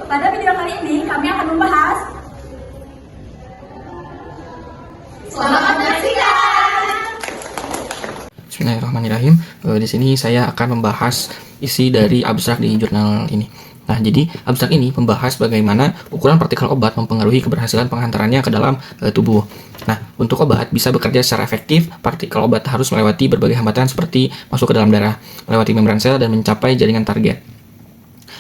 pada video kali ini kami akan membahas. Selamat menyaksikan. Bismillahirrahmanirrahim. Di sini saya akan membahas isi dari abstrak di jurnal ini. Nah, jadi abstrak ini membahas bagaimana ukuran partikel obat mempengaruhi keberhasilan penghantarannya ke dalam tubuh. Nah, untuk obat bisa bekerja secara efektif, partikel obat harus melewati berbagai hambatan seperti masuk ke dalam darah, melewati membran sel dan mencapai jaringan target.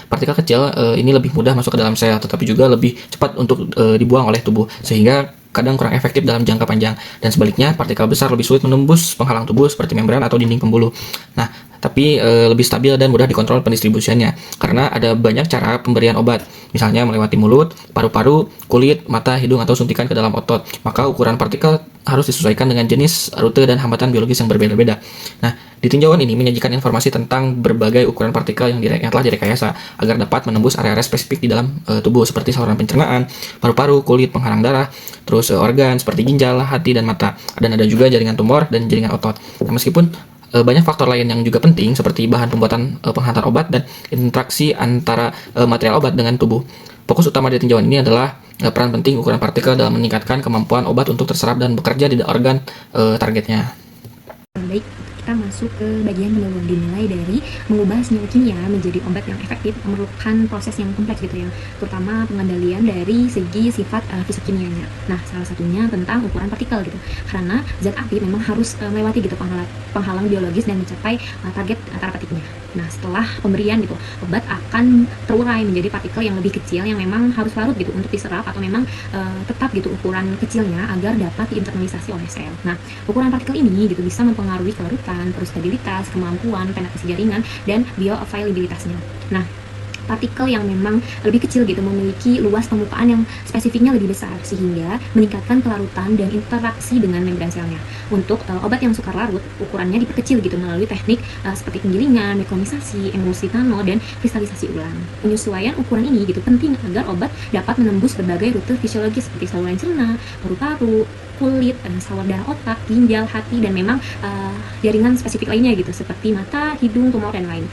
Partikel kecil ini lebih mudah masuk ke dalam sel, tetapi juga lebih cepat untuk dibuang oleh tubuh, sehingga kadang kurang efektif dalam jangka panjang. Dan sebaliknya, partikel besar lebih sulit menembus penghalang tubuh seperti membran atau dinding pembuluh. Nah, tapi lebih stabil dan mudah dikontrol pendistribusiannya, karena ada banyak cara pemberian obat, misalnya melewati mulut, paru-paru, kulit, mata, hidung, atau suntikan ke dalam otot. Maka ukuran partikel harus disesuaikan dengan jenis, rute, dan hambatan biologis yang berbeda-beda. Nah, di tinjauan ini menyajikan informasi tentang berbagai ukuran partikel yang telah direkayasa agar dapat menembus area-area spesifik di dalam tubuh seperti saluran pencernaan, paru-paru, kulit, penghalang darah, terus organ seperti ginjal, hati, dan mata. Dan ada juga jaringan tumor dan jaringan otot. Nah, meskipun banyak faktor lain yang juga penting seperti bahan pembuatan penghantar obat dan interaksi antara material obat dengan tubuh. Fokus utama dari tinjauan ini adalah peran penting ukuran partikel dalam meningkatkan kemampuan obat untuk terserap dan bekerja di organ targetnya. Baik, kita masuk ke bagian pendahuluan. Dimulai dari mengubah senyawa kimia menjadi obat yang efektif memerlukan proses yang kompleks gitu ya, terutama pengendalian dari segi sifat fisik kimianya. Nah, salah satunya tentang ukuran partikel gitu, karena zat aktif memang harus melewati gitu penghalang biologis dan mencapai target terapetiknya. Nah, setelah pemberian gitu, obat akan terurai menjadi partikel yang lebih kecil yang memang harus larut gitu untuk diserap, atau memang tetap gitu ukuran kecilnya agar dapat diinternalisasi oleh sel. Nah, ukuran partikel ini gitu bisa mempengaruhi kelarutan, terus stabilitas, kemampuan penetrasi jaringan, dan bioavailabilitasnya. Nah, partikel yang memang lebih kecil gitu memiliki luas permukaan yang spesifiknya lebih besar, sehingga meningkatkan kelarutan dan interaksi dengan membran selnya. Untuk obat yang sukar larut, ukurannya diperkecil gitu melalui teknik seperti penggilingan, mekanisasi, emulsi nano, dan kristalisasi ulang. Penyesuaian ukuran ini gitu penting agar obat dapat menembus berbagai rute fisiologis seperti saluran cerna, paru-paru, kulit, saluran darah otak, ginjal, hati, dan memang jaringan spesifik lainnya gitu seperti mata, hidung, tumor, dan lain.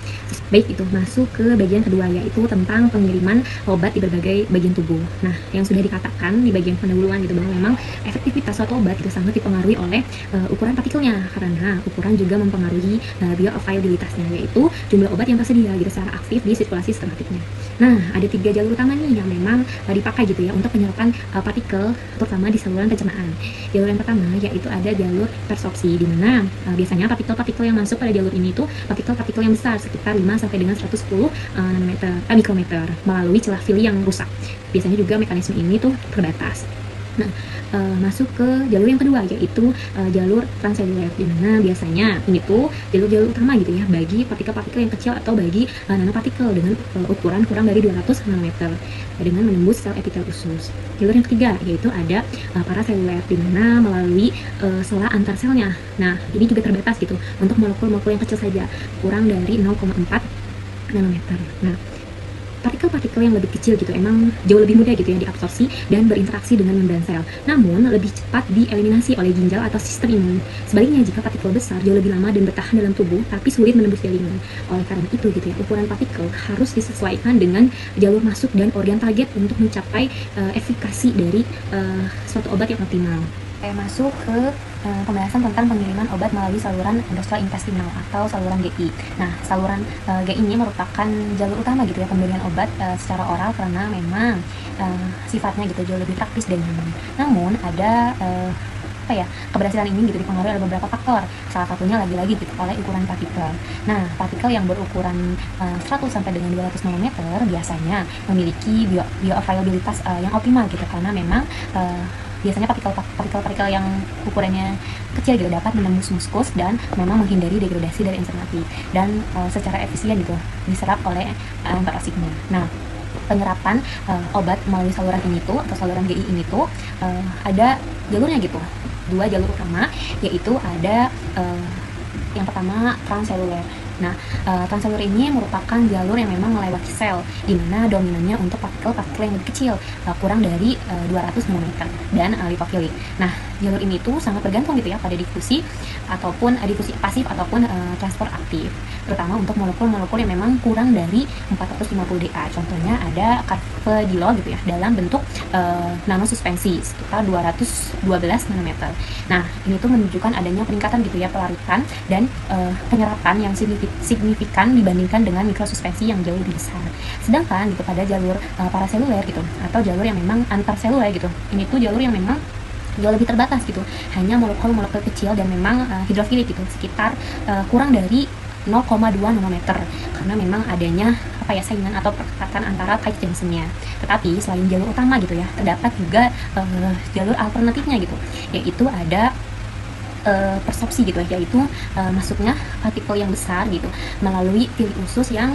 Baik, itu masuk ke bagian kedua, yaitu tentang pengiriman obat di berbagai bagian tubuh. Nah, yang sudah dikatakan di bagian pendahuluan gitu bahwa memang efektivitas suatu obat itu sangat dipengaruhi oleh ukuran partikelnya, karena ukuran juga mempengaruhi bioavailabilitasnya, yaitu jumlah obat yang tersedia gitu secara aktif di sirkulasi sistematiknya. Nah, ada 3 jalur utama nih yang memang dipakai gitu ya untuk penyerapan partikel, terutama di saluran pencernaan. Jalur yang pertama yaitu ada jalur persorpsi, di mana biasanya partikel-partikel yang masuk pada jalur ini itu partikel-partikel yang besar sekitar 5 sampai dengan 110 mikrometer melalui celah fili yang rusak. Biasanya juga mekanisme ini tuh terbatas. Nah, masuk ke jalur yang kedua yaitu jalur transseluler, di mana biasanya ini tuh jalur utama gitu ya bagi partikel-partikel yang kecil atau bagi nanopartikel dengan ukuran kurang dari 200 nanometer dengan menembus sel epitel usus. Jalur yang ketiga yaitu ada paraseluler, di mana melalui sela antar selnya. Nah, ini juga terbatas gitu untuk molekul-molekul yang kecil saja, kurang dari 0,4 nanometer. Nah, partikel-partikel yang lebih kecil gitu emang jauh lebih mudah gitu ya diabsorpsi dan berinteraksi dengan membran sel, namun lebih cepat dieliminasi oleh ginjal atau sistem imun. Sebaliknya, jika partikel besar jauh lebih lama dan bertahan dalam tubuh tapi sulit menembus jaringan. Oleh karena itu gitu ya, ukuran partikel harus disesuaikan dengan jalur masuk dan organ target untuk mencapai efikasi dari suatu obat yang optimal. Saya masuk ke pembahasan tentang pengiriman obat melalui saluran gastrointestinal atau saluran GI. Nah, saluran GI ini merupakan jalur utama gitu ya pemberian obat secara oral, karena memang sifatnya gitu jauh lebih praktis dan nyaman. Namun ada keberhasilan ini gitu dipengaruhi oleh beberapa faktor. Salah satunya lagi-lagi gitu oleh ukuran partikel. Nah, partikel yang berukuran 100 sampai dengan 200 nanometer biasanya memiliki bioavailabilitas yang optimal gitu, karena memang biasanya partikel-partikel yang ukurannya kecil gitu dapat menembus muskus dan memang menghindari degradasi dari enzim mati, dan secara efisien gitu diserap oleh parasitnya. Nah, penyerapan obat melalui saluran ini tuh atau saluran GI ini tuh ada jalurnya gitu, 2 jalur utama, yaitu ada yang pertama transseluler. Nah, transelur ini merupakan jalur yang memang melewati sel, di mana dominannya untuk partikel-partikel yang lebih kecil, kurang dari 200 nanometer dan lipofilik. Nah, jalur ini tuh sangat bergantung gitu ya pada difusi ataupun difusi pasif ataupun transport aktif, terutama untuk molekul-molekul yang memang kurang dari 450 Da. Contohnya ada carvedilol gitu ya, dalam bentuk nanosuspensi sekitar 212 nanometer. Nah, ini tuh menunjukkan adanya peningkatan gitu ya pelaritan dan penyerapan yang signifikan dibandingkan dengan mikrosuspensi yang jauh lebih besar. Sedangkan gitu pada jalur paraseluler gitu atau jalur yang memang antarseluler gitu, ini tuh jalur yang memang jauh lebih terbatas gitu, hanya molekul-molekul kecil dan memang hidrofilik gitu, sekitar kurang dari 0,2 nanometer, karena memang adanya saingan atau perketatan antara tight junctionnya. Tetapi selain jalur utama gitu ya, terdapat juga jalur alternatifnya gitu, yaitu ada persopsi gitu, yaitu masuknya partikel yang besar gitu melalui pili usus yang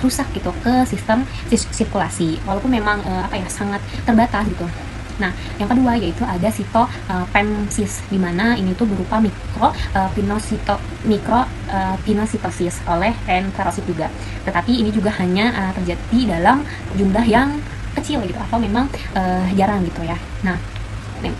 rusak gitu ke sistem sirkulasi, walaupun memang sangat terbatas gitu. Nah, yang kedua yaitu ada sitopensis, di mana ini tuh berupa pinositosis oleh enterosit juga. Tetapi ini juga hanya terjadi dalam jumlah yang kecil gitu, atau memang jarang gitu ya. Nah,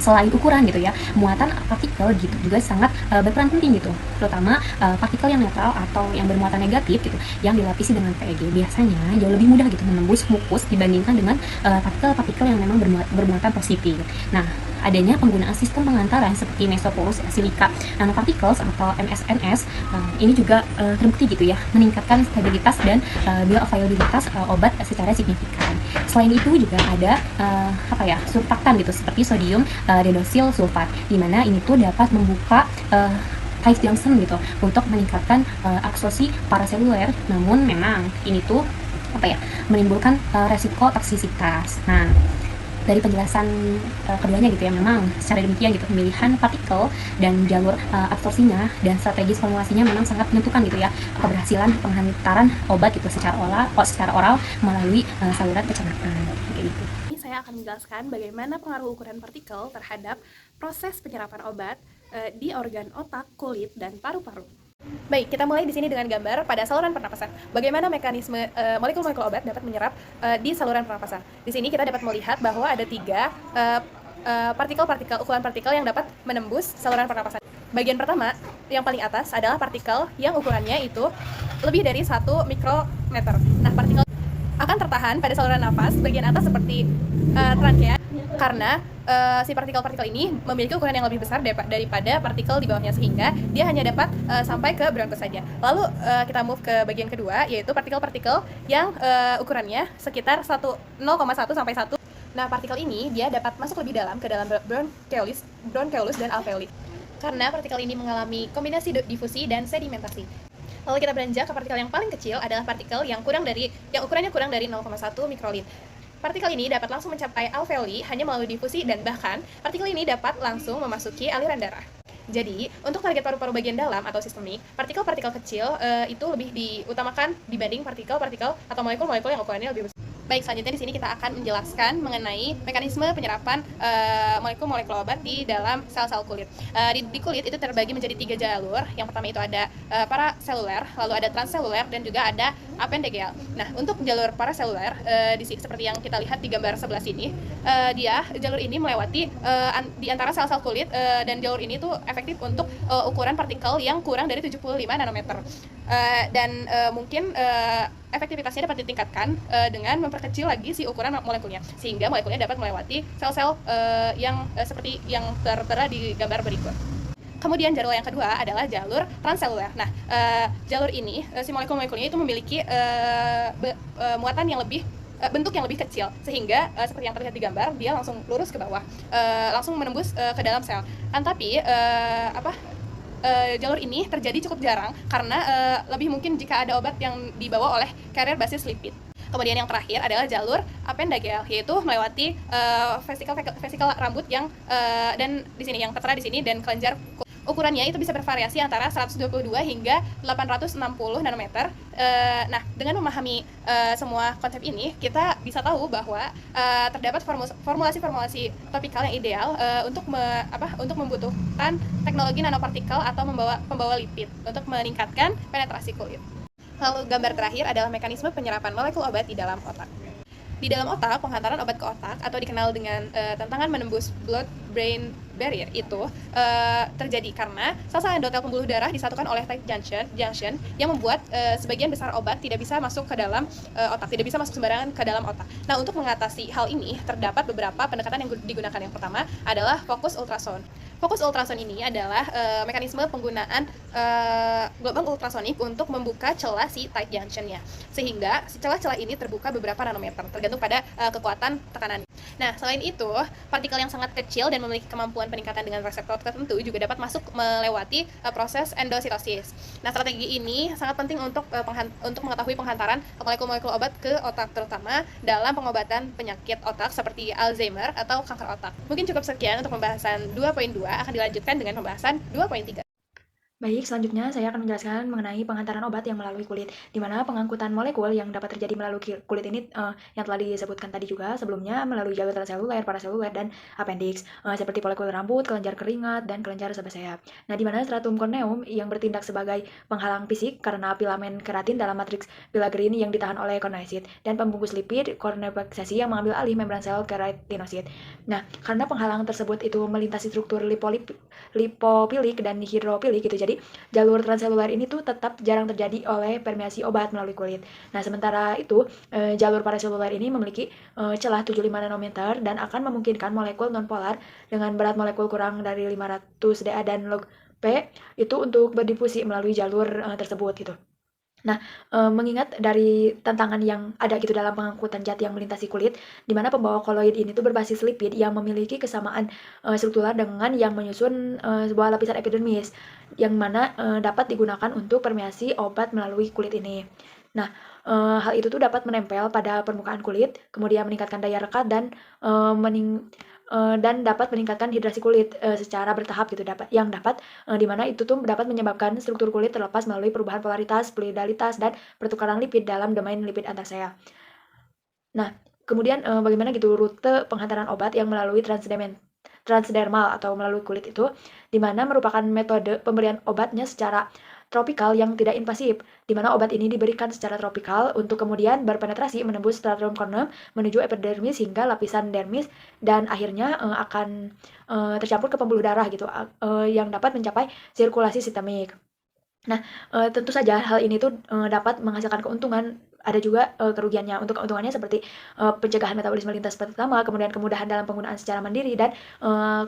selain ukuran gitu ya, muatan partikel gitu juga sangat berperan penting gitu, terutama partikel yang netral atau yang bermuatan negatif gitu, yang dilapisi dengan PEG biasanya jauh lebih mudah gitu menembus mukus dibandingkan dengan partikel-partikel yang memang bermuatan positif. Nah, adanya penggunaan sistem pengantaran seperti mesoporous silica nanoparticles atau MSNS ini juga terbukti gitu ya meningkatkan stabilitas dan bioavailabilitas obat secara signifikan. Selain itu juga ada surfaktan gitu seperti sodium dedosil sulfat, di mana ini tuh dapat membuka tight junction gitu untuk meningkatkan absorpsi paraseluler, namun memang ini tuh menimbulkan resiko toksisitas. Nah, dari penjelasan keduanya gitu ya, memang secara demikian gitu pemilihan partikel dan jalur absorpsinya dan strategis formulasinya memang sangat menentukan gitu ya keberhasilan penghantaran obat gitu secara oral melalui saluran pencernaan kayak gitu. Saya akan menjelaskan bagaimana pengaruh ukuran partikel terhadap proses penyerapan obat di organ otak, kulit, dan paru-paru. Baik, kita mulai di sini dengan gambar pada saluran pernapasan. Bagaimana mekanisme molekul-molekul obat dapat menyerap di saluran pernapasan. Di sini kita dapat melihat bahwa ada 3 ukuran partikel yang dapat menembus saluran pernapasan. Bagian pertama, yang paling atas adalah partikel yang ukurannya itu lebih dari 1 mikrometer. Nah, partikel akan tertahan pada saluran nafas bagian atas seperti trankea, karena si partikel-partikel ini memiliki ukuran yang lebih besar daripada partikel di bawahnya, sehingga dia hanya dapat sampai ke bronkus saja. Lalu kita move ke bagian kedua, yaitu partikel-partikel yang ukurannya sekitar 0,1 sampai 1. Nah, partikel ini dia dapat masuk lebih dalam ke dalam bronchioles dan alveoli, karena partikel ini mengalami kombinasi difusi dan sedimentasi. Lalu kita beranjak ke partikel yang paling kecil, adalah partikel yang ukurannya kurang dari 0,1 mikrolin. Partikel ini dapat langsung mencapai alveoli hanya melalui difusi, dan bahkan partikel ini dapat langsung memasuki aliran darah. Jadi, untuk target paru-paru bagian dalam atau sistemik, partikel-partikel kecil itu lebih diutamakan dibanding partikel-partikel atau molekul-molekul yang ukurannya lebih besar. Baik, selanjutnya di sini kita akan menjelaskan mengenai mekanisme penyerapan molekul-molekul obat di dalam sel-sel kulit. Di kulit itu terbagi menjadi 3 jalur. Yang pertama itu ada paraseluler, lalu ada transseluler, dan juga ada appendigeal. Nah, untuk jalur paraseluler seperti yang kita lihat di gambar sebelah sini, jalur ini melewati di antara sel-sel kulit, dan jalur ini tuh efektif untuk ukuran partikel yang kurang dari 75 nanometer. Dan mungkin efektivitasnya dapat ditingkatkan dengan memperkecil lagi si ukuran molekulnya, sehingga molekulnya dapat melewati sel-sel yang seperti yang tertera di gambar berikut. Kemudian jalur yang kedua adalah jalur transseluler. Nah, jalur ini si molekul-molekulnya itu memiliki muatan yang lebih bentuk yang lebih kecil, sehingga seperti yang terlihat di gambar, dia langsung lurus ke bawah, langsung menembus ke dalam sel. Tapi jalur ini terjadi cukup jarang karena lebih mungkin jika ada obat yang dibawa oleh carrier basis lipid. Kemudian yang terakhir adalah jalur appendigeal, yaitu melewati vesikel rambut yang dan di sini yang tertera di sini, dan kelenjar ukurannya itu bisa bervariasi antara 122 hingga 860 nanometer. Nah, dengan memahami semua konsep ini, kita bisa tahu bahwa terdapat formulasi-formulasi topikal yang ideal untuk membutuhkan teknologi nanopartikel atau pembawa lipid untuk meningkatkan penetrasi kulit. Lalu gambar terakhir adalah mekanisme penyerapan molekul obat di dalam otak. Di dalam otak, penghantaran obat ke otak atau dikenal dengan tantangan menembus blood-brain barrier itu terjadi karena sel-sel endotel pembuluh darah disatukan oleh tight junction yang membuat sebagian besar obat tidak bisa masuk ke dalam otak, tidak bisa masuk sembarangan ke dalam otak. Nah, untuk mengatasi hal ini terdapat beberapa pendekatan yang digunakan. Yang pertama adalah fokus ultrasound. Fokus ultrasound ini adalah mekanisme penggunaan gelombang ultrasonik untuk membuka celah si tight junctionnya, sehingga celah-celah ini terbuka beberapa nanometer tergantung pada kekuatan tekanan. Nah, selain itu, partikel yang sangat kecil dan memiliki kemampuan peningkatan dengan reseptor tertentu juga dapat masuk melewati proses endositosis. Nah, strategi ini sangat penting untuk mengetahui penghantaran molekul-molekul obat ke otak, terutama dalam pengobatan penyakit otak seperti Alzheimer atau kanker otak. Mungkin cukup sekian untuk pembahasan 2.2, akan dilanjutkan dengan pembahasan 2.3. Baik, selanjutnya saya akan menjelaskan mengenai penghantaran obat yang melalui kulit, di mana pengangkutan molekul yang dapat terjadi melalui kulit ini yang telah disebutkan tadi juga sebelumnya melalui jalur transseluler, paraseluler, dan appendix, seperti follikel rambut, kelenjar keringat, dan kelenjar sebesar. Nah, di mana stratum corneum yang bertindak sebagai penghalang fisik karena filamen keratin dalam matriks Pilagrin yang ditahan oleh corneosit, dan pembungkus lipid corneoplexasi yang mengambil alih membran sel keratinosit. Nah, karena penghalang tersebut itu melintasi struktur lipopilik dan hidropilik gitu, jadi jalur transseluler ini tuh tetap jarang terjadi oleh permeasi obat melalui kulit. Nah, sementara itu jalur paraseluler ini memiliki celah 75 nanometer dan akan memungkinkan molekul nonpolar dengan berat molekul kurang dari 500 Da dan log P itu untuk berdifusi melalui jalur tersebut gitu. Nah, mengingat dari tantangan yang ada gitu dalam pengangkutan zat yang melintasi kulit, di mana pembawa koloid ini tuh berbasis lipid yang memiliki kesamaan struktural dengan yang menyusun sebuah lapisan epidermis, yang mana dapat digunakan untuk permeasi obat melalui kulit ini. Nah, hal itu tuh dapat menempel pada permukaan kulit, kemudian meningkatkan daya rekat dan dapat meningkatkan hidrasi kulit secara bertahap gitu, yang dapat di mana itu tuh dapat menyebabkan struktur kulit terlepas melalui perubahan polaritas, fluidalitas, dan pertukaran lipid dalam domain lipid antar sel. Nah, kemudian bagaimana gitu rute penghantaran obat yang melalui transdermal atau melalui kulit itu, di mana merupakan metode pemberian obatnya secara tropikal yang tidak invasif, di mana obat ini diberikan secara tropikal untuk kemudian berpenetrasi menembus stratum corneum menuju epidermis hingga lapisan dermis dan akhirnya akan tercampur ke pembuluh darah gitu, yang dapat mencapai sirkulasi sistemik. Nah, tentu saja hal ini tuh dapat menghasilkan keuntungan, ada juga kerugiannya. Untuk keuntungannya seperti pencegahan metabolisme lintas pertama, kemudian kemudahan dalam penggunaan secara mandiri, dan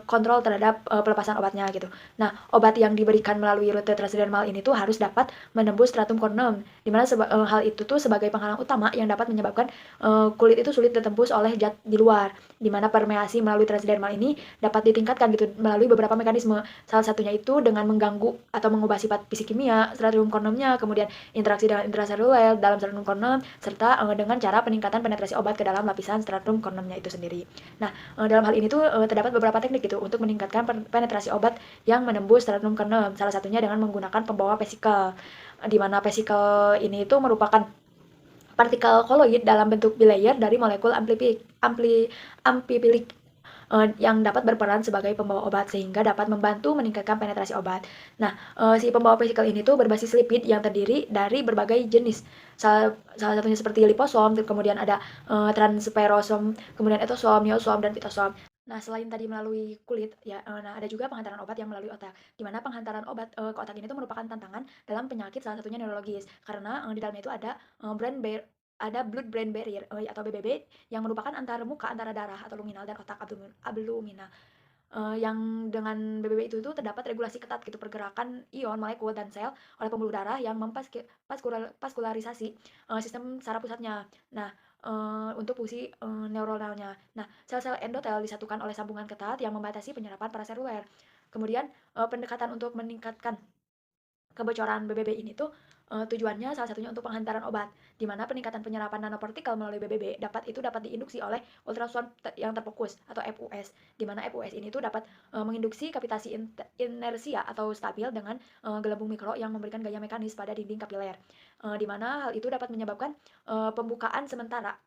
kontrol terhadap pelepasan obatnya gitu. Nah, obat yang diberikan melalui rute transdermal ini tuh harus dapat menembus stratum corneum, di mana hal itu tuh sebagai penghalang utama yang dapat menyebabkan kulit itu sulit ditembus oleh zat di luar, di mana permeasi melalui transdermal ini dapat ditingkatkan gitu melalui beberapa mekanisme. Salah satunya itu dengan mengganggu atau mengubah sifat fisik kimia stratum corneumnya, kemudian interaksi dengan intraseluler dalam stratum corneum, serta dengan cara peningkatan penetrasi obat ke dalam lapisan stratum corneumnya itu sendiri. Nah, dalam hal ini tuh terdapat beberapa teknik gitu untuk meningkatkan penetrasi obat yang menembus stratum corneum. Salah satunya dengan menggunakan pembawa vesikel, di mana vesikel ini itu merupakan partikel koloid dalam bentuk bilayer dari molekul amfipilik yang dapat berperan sebagai pembawa obat sehingga dapat membantu meningkatkan penetrasi obat. Nah, si pembawa vesikel ini tuh berbasis lipid yang terdiri dari berbagai jenis. Salah satunya seperti liposom, kemudian ada transferosom, kemudian etosom, myosom, dan pitosom. Nah, selain tadi melalui kulit, ya, nah ada juga penghantaran obat yang melalui otak, di mana penghantaran obat ke otak ini tuh merupakan tantangan dalam penyakit salah satunya neurologis, karena di dalamnya itu ada blood-brain barrier atau BBB yang merupakan muka antara darah atau luminal dan otak abluminal. Yang dengan BBB itu terdapat regulasi ketat gitu pergerakan ion, molekul, dan sel oleh pembuluh darah yang memvaskularisasi sistem saraf pusatnya. Nah, untuk fungsi neuronalnya. Nah, sel-sel endotel disatukan oleh sambungan ketat yang membatasi penyerapan paraseluler. Kemudian pendekatan untuk meningkatkan kebocoran BBB ini tuh Tujuannya salah satunya untuk penghantaran obat, di mana peningkatan penyerapan nanopartikel melalui BBB dapat diinduksi oleh ultrasound yang terfokus atau FUS, di mana FUS ini tuh dapat menginduksi kapitasi inersia atau stabil dengan gelembung mikro yang memberikan gaya mekanis pada dinding kapiler, di mana hal itu dapat menyebabkan pembukaan sementara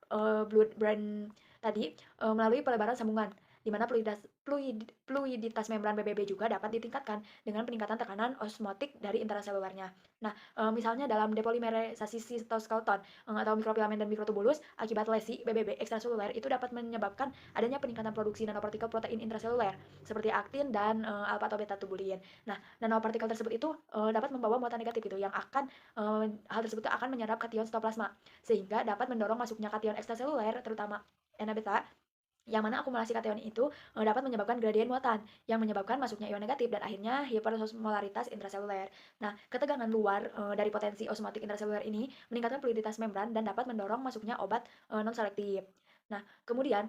blood-brain tadi melalui pelebaran sambungan, di mana fluiditas membran BBB juga dapat ditingkatkan dengan peningkatan tekanan osmotik dari intraselulernya. Nah, misalnya dalam depolimerisasi sitoskeleton atau mikrofilament dan mikrotubulus akibat lesi BBB ekstraseluler itu dapat menyebabkan adanya peningkatan produksi nanopartikel protein intraseluler seperti aktin dan alfa atau beta tubulin. Nah, nanopartikel tersebut itu dapat membawa muatan negatif itu yang akan hal tersebut akan menyerap kation sitoplasma sehingga dapat mendorong masuknya kation ekstraseluler terutama Na beta, yang mana akumulasi kation itu dapat menyebabkan gradien muatan yang menyebabkan masuknya ion negatif dan akhirnya hiperosmolaritas intraseluler. Nah, ketegangan luar dari potensi osmotik intraseluler ini meningkatkan fluiditas membran dan dapat mendorong masuknya obat non-selektif. Nah, kemudian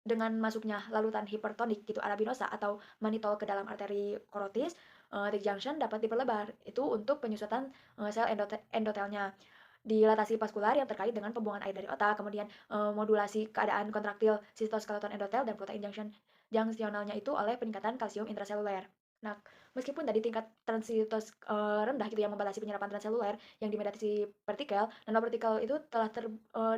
dengan masuknya larutan hipertonik gitu arabinosa atau manitol ke dalam arteri korotis, thick junction dapat diperlebar itu untuk penyusutan sel endotelnya, dilatasi vaskular yang terkait dengan pembuangan air dari otak, kemudian modulasi keadaan kontraktil sitoskeleton endotel dan protein junctionalnya itu oleh peningkatan kalsium intraseluler. Nah, meskipun tadi tingkat transitos rendah gitu yang membatasi penyerapan transeluler yang dimediasi partikel, nanopartikel itu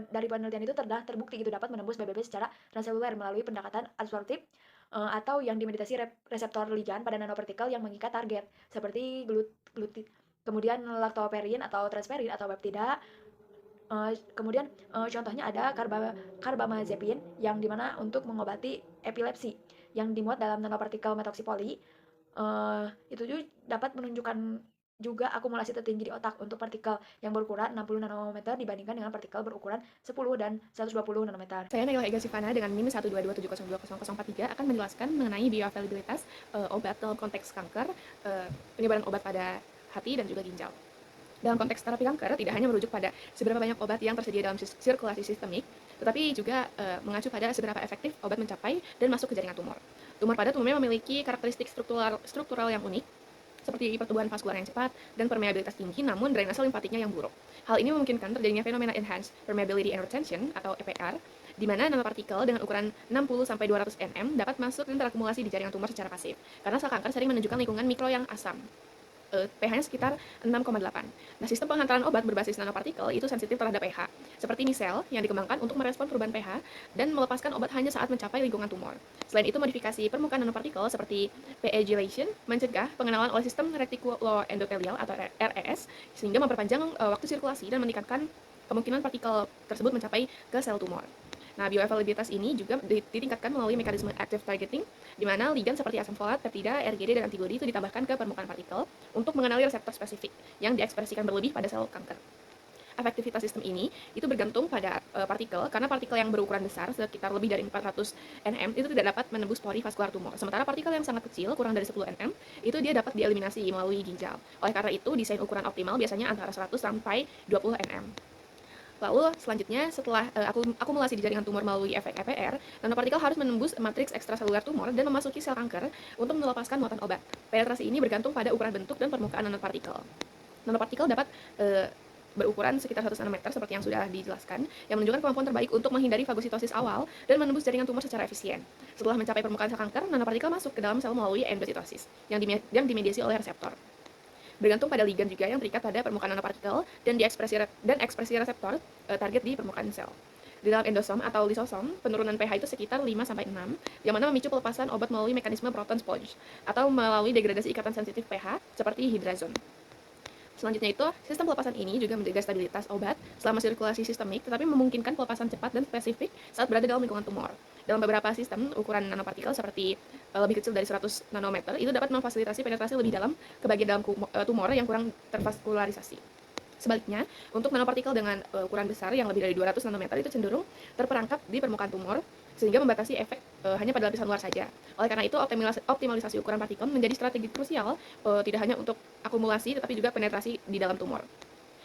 dari penelitian itu telah terbukti itu dapat menembus BBB secara transeluler melalui pendekatan absorptif atau yang dimediasi reseptor ligan pada nanopartikel yang mengikat target seperti kemudian laktoperin atau transferin atau peptida. Kemudian contohnya ada carbamazepin yang dimana untuk mengobati epilepsi yang dimuat dalam nanopartikel metoxipoli. Itu juga dapat menunjukkan juga akumulasi tertinggi di otak untuk partikel yang berukuran 60 nanometer dibandingkan dengan partikel berukuran 10 dan 120 nanometer. Saya Naila Ega Sifana dengan NIM 12270200043 akan menjelaskan mengenai bioavailabilitas obat dalam konteks kanker, penyebaran obat pada hati dan juga ginjal. Dalam konteks terapi kanker, tidak hanya merujuk pada seberapa banyak obat yang tersedia dalam sirkulasi sistemik, tetapi juga mengacu pada seberapa efektif obat mencapai dan masuk ke jaringan tumor. Tumor padat umumnya memiliki karakteristik struktural yang unik, seperti pertumbuhan vaskular yang cepat dan permeabilitas tinggi, namun drainase limfatiknya yang buruk. Hal ini memungkinkan terjadinya fenomena enhanced permeability and retention atau EPR, di mana nanopartikel dengan ukuran 60-200 nm dapat masuk dan terakumulasi di jaringan tumor secara pasif, karena sel kanker sering menunjukkan lingkungan mikro yang asam. pH-nya sekitar 6,8. Nah, sistem penghantaran obat berbasis nanopartikel itu sensitif terhadap pH, seperti misel yang dikembangkan untuk merespon perubahan pH dan melepaskan obat hanya saat mencapai lingkungan tumor. Selain itu, modifikasi permukaan nanopartikel seperti PEGylation mencegah pengenalan oleh sistem retikuloendotelial atau RES, sehingga memperpanjang waktu sirkulasi dan meningkatkan kemungkinan partikel tersebut mencapai ke sel tumor. Nah, bioavailabilitas ini juga ditingkatkan melalui mekanisme active targeting, di mana ligan seperti asam folat, peptida, RGD, dan antibodi itu ditambahkan ke permukaan partikel untuk mengenali reseptor spesifik yang diekspresikan berlebih pada sel kanker. Efektivitas sistem ini itu bergantung pada partikel, karena partikel yang berukuran besar sekitar lebih dari 400 nm itu tidak dapat menembus pori vaskular tumor. Sementara partikel yang sangat kecil, kurang dari 10 nm, itu dia dapat dieliminasi melalui ginjal. Oleh karena itu, desain ukuran optimal biasanya antara 100 sampai 20 nm. Lalu selanjutnya setelah akumulasi di jaringan tumor melalui efek EPR, nanopartikel harus menembus matriks ekstraseluler tumor dan memasuki sel kanker untuk melepaskan muatan obat. Penetrasi ini bergantung pada ukuran bentuk dan permukaan nanopartikel. Nanopartikel dapat berukuran sekitar 100 nanometer seperti yang sudah dijelaskan, yang menunjukkan kemampuan terbaik untuk menghindari fagositosis awal dan menembus jaringan tumor secara efisien. Setelah mencapai permukaan sel kanker, nanopartikel masuk ke dalam sel melalui endositosis yang dimediasi oleh reseptor. Bergantung pada ligan juga yang terikat pada permukaan nanopartikel dan ekspresi reseptor target di permukaan sel. Di dalam endosom atau lisosom, penurunan pH itu sekitar 5-6, yang mana memicu pelepasan obat melalui mekanisme proton sponge atau melalui degradasi ikatan sensitif pH seperti hydrazone. Selanjutnya itu, sistem pelepasan ini juga menjaga stabilitas obat selama sirkulasi sistemik, tetapi memungkinkan pelepasan cepat dan spesifik saat berada dalam lingkungan tumor. Dalam beberapa sistem, ukuran nanopartikel seperti lebih kecil dari 100 nanometer itu dapat memfasilitasi penetrasi lebih dalam ke bagian dalam tumor yang kurang tervaskularisasi. Sebaliknya, untuk nanopartikel dengan ukuran besar yang lebih dari 200 nanometer itu cenderung terperangkap di permukaan tumor, sehingga membatasi efek hanya pada lapisan luar saja. Oleh karena itu, optimalisasi ukuran partikel menjadi strategi krusial tidak hanya untuk akumulasi, tetapi juga penetrasi di dalam tumor.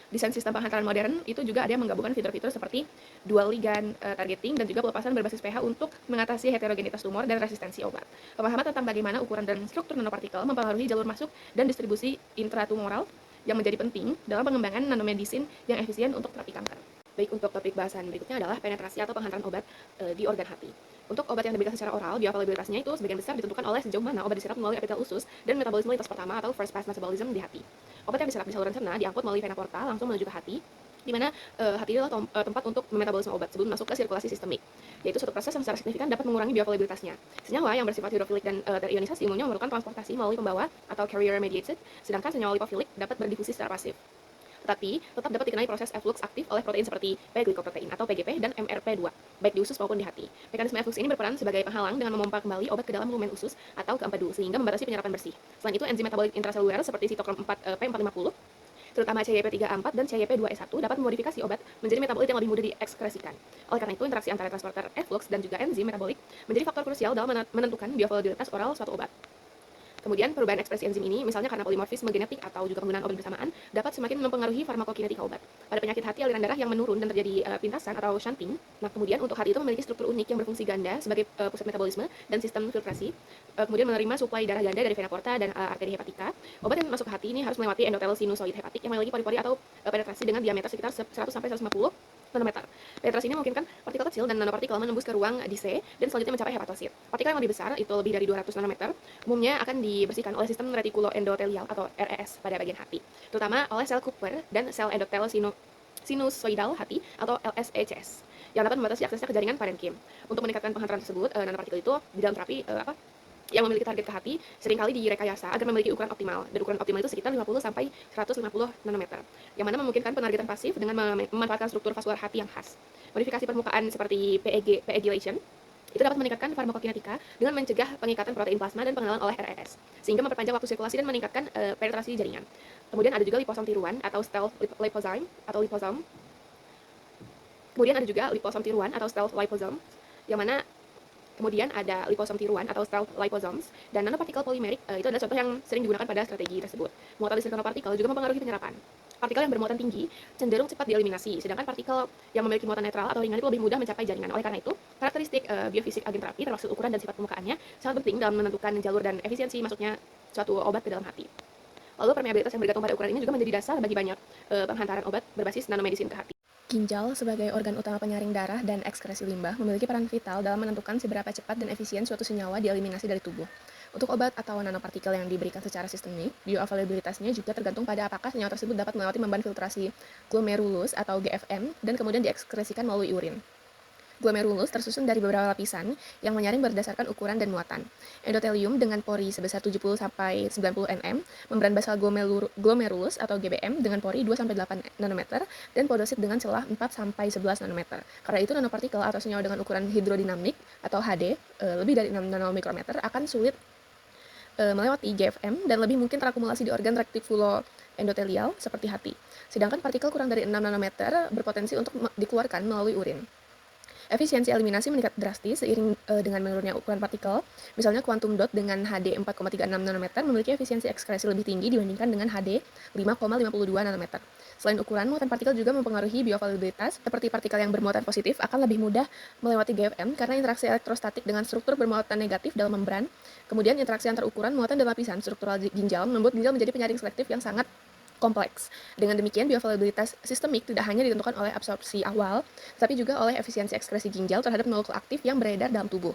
Desain sistem penghantaran modern itu juga ada yang menggabungkan fitur-fitur seperti dual ligand targeting dan juga pelepasan berbasis pH untuk mengatasi heterogenitas tumor dan resistensi obat. Pemahaman tentang bagaimana ukuran dan struktur nanopartikel mempengaruhi jalur masuk dan distribusi intratumoral yang menjadi penting dalam pengembangan nanomedicine yang efisien untuk terapi kanker. Baik, untuk topik bahasan berikutnya adalah penetrasi atau penghantaran obat di organ hati. Untuk obat yang diberikan secara oral, bioavailabilitasnya itu sebagian besar ditentukan oleh sejauh mana obat diserap melalui epitel usus dan metabolisme lintas pertama atau first pass metabolism di hati. Obat yang diserap di saluran cerna diangkut melalui vena porta langsung menuju ke hati, di mana hati adalah tempat untuk memetabolisme obat sebelum masuk ke sirkulasi sistemik, yaitu suatu proses yang secara signifikan dapat mengurangi bioavailabilitasnya. Senyawa yang bersifat hidrofilik dan terionisasi umumnya memerlukan transportasi melalui pembawa atau carrier mediated, sedangkan senyawa lipofilik dapat berdifusi secara pasif. Tetapi tetap dapat dikenai proses efflux aktif oleh protein seperti P-glycoprotein atau PGP dan MRP2, baik di usus maupun di hati. Mekanisme efflux ini berperan sebagai penghalang dengan memompa kembali obat ke dalam lumen usus atau ke empedu sehingga membatasi penyerapan bersih. Selain itu, enzim metabolik intraseluler seperti sitokrom P450, terutama CYP3A4 dan CYP2E1 dapat memodifikasi obat menjadi metabolit yang lebih mudah diekskresikan. Oleh karena itu, interaksi antara transporter efflux dan juga enzim metabolik menjadi faktor krusial dalam menentukan bioavailabilitas oral suatu obat. Kemudian, perubahan ekspresi enzim ini, misalnya karena polimorfisme genetik atau juga penggunaan obat bersamaan, dapat semakin mempengaruhi farmakokinetika obat. Pada penyakit hati, aliran darah yang menurun dan terjadi pintasan atau shunting. Nah, kemudian untuk hati itu memiliki struktur unik yang berfungsi ganda sebagai pusat metabolisme dan sistem filtrasi. Kemudian menerima suplai darah ganda dari vena porta dan arteri hepatika. Obat yang masuk ke hati ini harus melewati endotel sinusoid hepatik yang memiliki pori-pori atau penetrasi dengan diameter sekitar 100-150 nanometer. Penetrasi ini memungkinkan partikel kecil dan nanopartikel menembus ke ruang DC dan selanjutnya mencapai hepatosit. Partikel yang lebih besar, itu lebih dari 200 nanometer, umumnya akan dibersihkan oleh sistem retikuloendotelial atau RES pada bagian hati, terutama oleh sel Kupfer dan sel endotel sinusoidal hati atau LSECS, yang dapat membatasi aksesnya ke jaringan parenkim. Untuk meningkatkan penghantaran tersebut, nanopartikel itu di dalam terapi yang memiliki target ke hati seringkali direkayasa agar memiliki ukuran optimal, dan ukuran optimal itu sekitar 50 sampai 150 nanometer, yang mana memungkinkan penargetan pasif dengan memanfaatkan struktur vaskular hati yang khas. Modifikasi permukaan seperti PEGylation itu dapat meningkatkan farmakokinetika dengan mencegah pengikatan protein plasma dan pengenalan oleh RES, sehingga memperpanjang waktu sirkulasi dan meningkatkan penetrasi jaringan. Kemudian ada juga liposom tiruan atau stealth liposome atau liposome. Kemudian ada juga liposom tiruan atau stealth liposome, yang mana kemudian ada liposom tiruan atau stealth liposomes dan nanopartikel polimerik, itu adalah contoh yang sering digunakan pada strategi tersebut. Muatan listrik nanopartikel juga mempengaruhi penyerapan. Partikel yang bermuatan tinggi cenderung cepat dieliminasi, sedangkan partikel yang memiliki muatan netral atau ringan itu lebih mudah mencapai jaringan. Oleh karena itu, karakteristik biofisik agen terapi termasuk ukuran dan sifat permukaannya sangat penting dalam menentukan jalur dan efisiensi masuknya suatu obat ke dalam hati. Lalu permeabilitas yang bergantung pada ukuran ini juga menjadi dasar bagi banyak penghantaran obat berbasis nanomedicine ke hati. Ginjal sebagai organ utama penyaring darah dan ekskresi limbah memiliki peran vital dalam menentukan seberapa cepat dan efisien suatu senyawa dieliminasi dari tubuh. Untuk obat atau nanopartikel yang diberikan secara sistemik, bioavailabilitasnya juga tergantung pada apakah senyawa tersebut dapat melewati memban filtrasi glomerulus atau GFM dan kemudian diekskresikan melalui urin. Glomerulus tersusun dari beberapa lapisan yang menyaring berdasarkan ukuran dan muatan. Endotelium dengan pori sebesar 70-90 nm, membran basal glomerulus atau GBM dengan pori 2-8 nanometer, dan podosit dengan celah 4-11 nanometer. Karena itu nanopartikel atau senyawa dengan ukuran hidrodinamik atau HD lebih dari 6 nanomikrometer akan sulit melewati GFM dan lebih mungkin terakumulasi di organ retikuloendotelial seperti hati. Sedangkan partikel kurang dari 6 nanometer berpotensi untuk dikeluarkan melalui urin. Efisiensi eliminasi meningkat drastis seiring dengan menurunnya ukuran partikel. Misalnya kuantum dot dengan HD 4,36 nanometer memiliki efisiensi ekskresi lebih tinggi dibandingkan dengan HD 5,52 nanometer. Selain ukuran, muatan partikel juga mempengaruhi bioavailabilitas, seperti partikel yang bermuatan positif akan lebih mudah melewati GFM karena interaksi elektrostatik dengan struktur bermuatan negatif dalam membran. Kemudian interaksi antar ukuran, muatan, dan lapisan struktural ginjal membuat ginjal menjadi penyaring selektif yang sangat kompleks. Dengan demikian, bioavailabilitas sistemik tidak hanya ditentukan oleh absorpsi awal, tetapi juga oleh efisiensi ekskresi ginjal terhadap molekul aktif yang beredar dalam tubuh.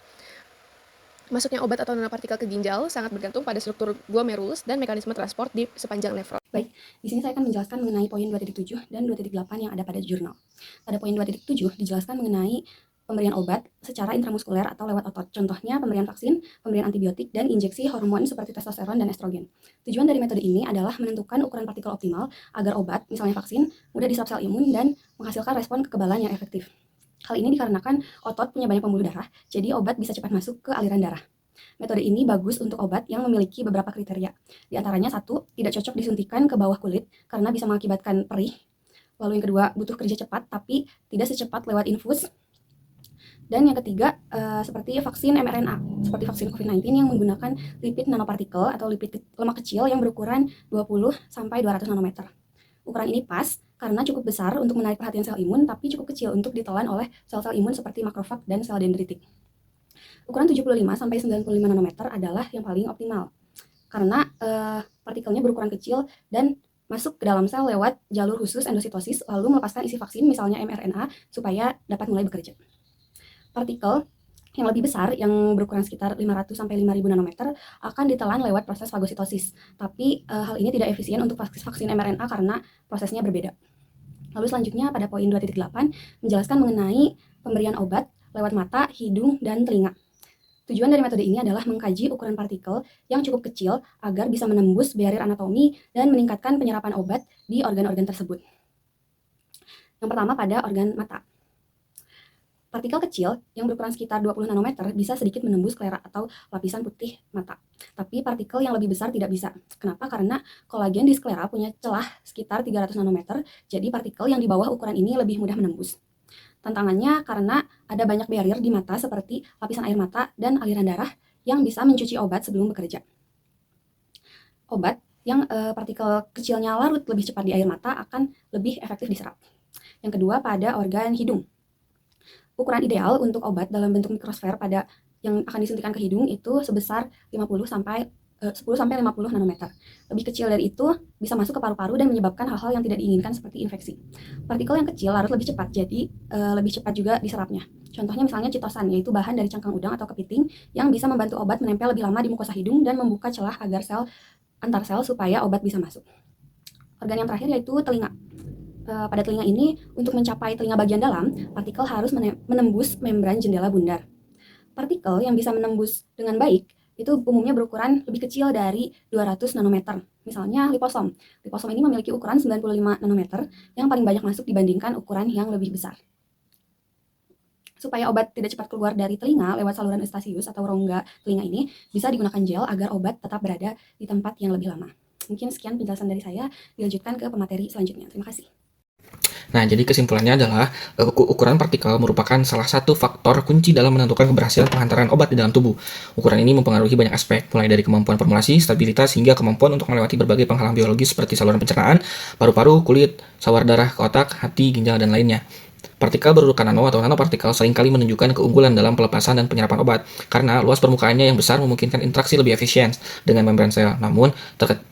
Masuknya obat atau nanopartikel ke ginjal sangat bergantung pada struktur glomerulus dan mekanisme transport di sepanjang nefron. Baik, di sini saya akan menjelaskan mengenai poin 2.7 dan 2.8 yang ada pada jurnal. Pada poin 2.7 dijelaskan mengenai pemberian obat secara intramuskuler atau lewat otot. Contohnya pemberian vaksin, pemberian antibiotik, dan injeksi hormon seperti testosteron dan estrogen. Tujuan dari metode ini adalah menentukan ukuran partikel optimal agar obat, misalnya vaksin, mudah diserap sel imun dan menghasilkan respon kekebalan yang efektif. Hal ini dikarenakan otot punya banyak pembuluh darah, jadi obat bisa cepat masuk ke aliran darah. Metode ini bagus untuk obat yang memiliki beberapa kriteria. Di antaranya, 1, tidak cocok disuntikan ke bawah kulit karena bisa mengakibatkan perih. Lalu yang kedua, butuh kerja cepat tapi tidak secepat lewat infus. Dan yang ketiga, seperti vaksin mRNA, seperti vaksin COVID-19 yang menggunakan lipid nanopartikel atau lipid lemak kecil yang berukuran 20-200 nanometer. Ukuran ini pas karena cukup besar untuk menarik perhatian sel imun, tapi cukup kecil untuk ditelan oleh sel-sel imun seperti makrofag dan sel dendritik. Ukuran 75-95 nanometer adalah yang paling optimal, karena partikelnya berukuran kecil dan masuk ke dalam sel lewat jalur khusus endositosis, lalu melepaskan isi vaksin, misalnya mRNA, supaya dapat mulai bekerja. Partikel yang lebih besar, yang berukuran sekitar 500 sampai 5000 nanometer, akan ditelan lewat proses fagositosis. Tapi hal ini tidak efisien untuk vaksin mRNA karena prosesnya berbeda. Lalu selanjutnya pada poin 2.8 menjelaskan mengenai pemberian obat lewat mata, hidung, dan telinga. Tujuan dari metode ini adalah mengkaji ukuran partikel yang cukup kecil agar bisa menembus barrier anatomi dan meningkatkan penyerapan obat di organ-organ tersebut. Yang pertama pada organ mata. Partikel kecil yang berukuran sekitar 20 nanometer bisa sedikit menembus sklera atau lapisan putih mata. Tapi partikel yang lebih besar tidak bisa. Kenapa? Karena kolagen di sklera punya celah sekitar 300 nanometer, jadi partikel yang di bawah ukuran ini lebih mudah menembus. Tantangannya karena ada banyak barrier di mata seperti lapisan air mata dan aliran darah yang bisa mencuci obat sebelum bekerja. Obat yang partikel kecilnya larut lebih cepat di air mata akan lebih efektif diserap. Yang kedua pada organ hidung. Ukuran ideal untuk obat dalam bentuk mikrosfer pada yang akan disuntikan ke hidung itu sebesar 10 sampai 50 nanometer. Lebih kecil dari itu bisa masuk ke paru-paru dan menyebabkan hal-hal yang tidak diinginkan seperti infeksi. Partikel yang kecil larut lebih cepat, jadi lebih cepat juga diserapnya. Contohnya misalnya citosan, yaitu bahan dari cangkang udang atau kepiting yang bisa membantu obat menempel lebih lama di mukosa hidung dan membuka celah agar sel antar sel supaya obat bisa masuk. Organ yang terakhir yaitu telinga. Pada telinga ini, untuk mencapai telinga bagian dalam, partikel harus menembus membran jendela bundar. Partikel yang bisa menembus dengan baik itu umumnya berukuran lebih kecil dari 200 nanometer. Misalnya liposom. Liposom ini memiliki ukuran 95 nanometer yang paling banyak masuk dibandingkan ukuran yang lebih besar. Supaya obat tidak cepat keluar dari telinga lewat saluran eustachius atau rongga telinga ini, bisa digunakan gel agar obat tetap berada di tempat yang lebih lama. Mungkin sekian penjelasan dari saya, dilanjutkan ke pemateri selanjutnya. Terima kasih. Nah, jadi kesimpulannya adalah ukuran partikel merupakan salah satu faktor kunci dalam menentukan keberhasilan penghantaran obat di dalam tubuh. Ukuran ini mempengaruhi banyak aspek, mulai dari kemampuan formulasi, stabilitas, hingga kemampuan untuk melewati berbagai penghalang biologis seperti saluran pencernaan, paru-paru, kulit, sawar darah ke otak, hati, ginjal, dan lainnya. Partikel berurutan nano atau nanopartikel seringkali menunjukkan keunggulan dalam pelepasan dan penyerapan obat karena luas permukaannya yang besar memungkinkan interaksi lebih efisien dengan membran sel. Namun,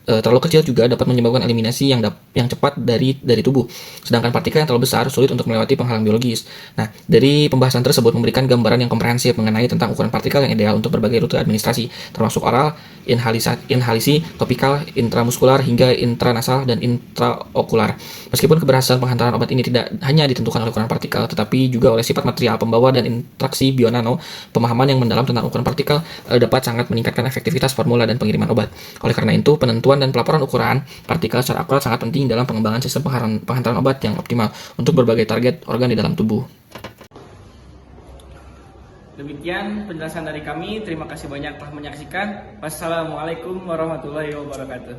terlalu kecil juga dapat menyebabkan eliminasi yang cepat dari tubuh. Sedangkan partikel yang terlalu besar sulit untuk melewati penghalang biologis. Nah, dari pembahasan tersebut memberikan gambaran yang komprehensif mengenai tentang ukuran partikel yang ideal untuk berbagai rute administrasi, termasuk oral, inhalasi, topikal, intramuskular, hingga intranasal dan intraokular. Meskipun keberhasilan penghantaran obat ini tidak hanya ditentukan oleh ukuran partikel, tetapi juga oleh sifat material pembawa dan interaksi bionano, pemahaman yang mendalam tentang ukuran partikel dapat sangat meningkatkan efektivitas formula dan pengiriman obat. Oleh karena itu, penentuan dan pelaporan ukuran partikel secara akurat sangat penting dalam pengembangan sistem penghantaran obat yang optimal untuk berbagai target organ di dalam tubuh. Demikian penjelasan dari kami. Terima kasih banyak telah menyaksikan. Wassalamualaikum warahmatullahi wabarakatuh.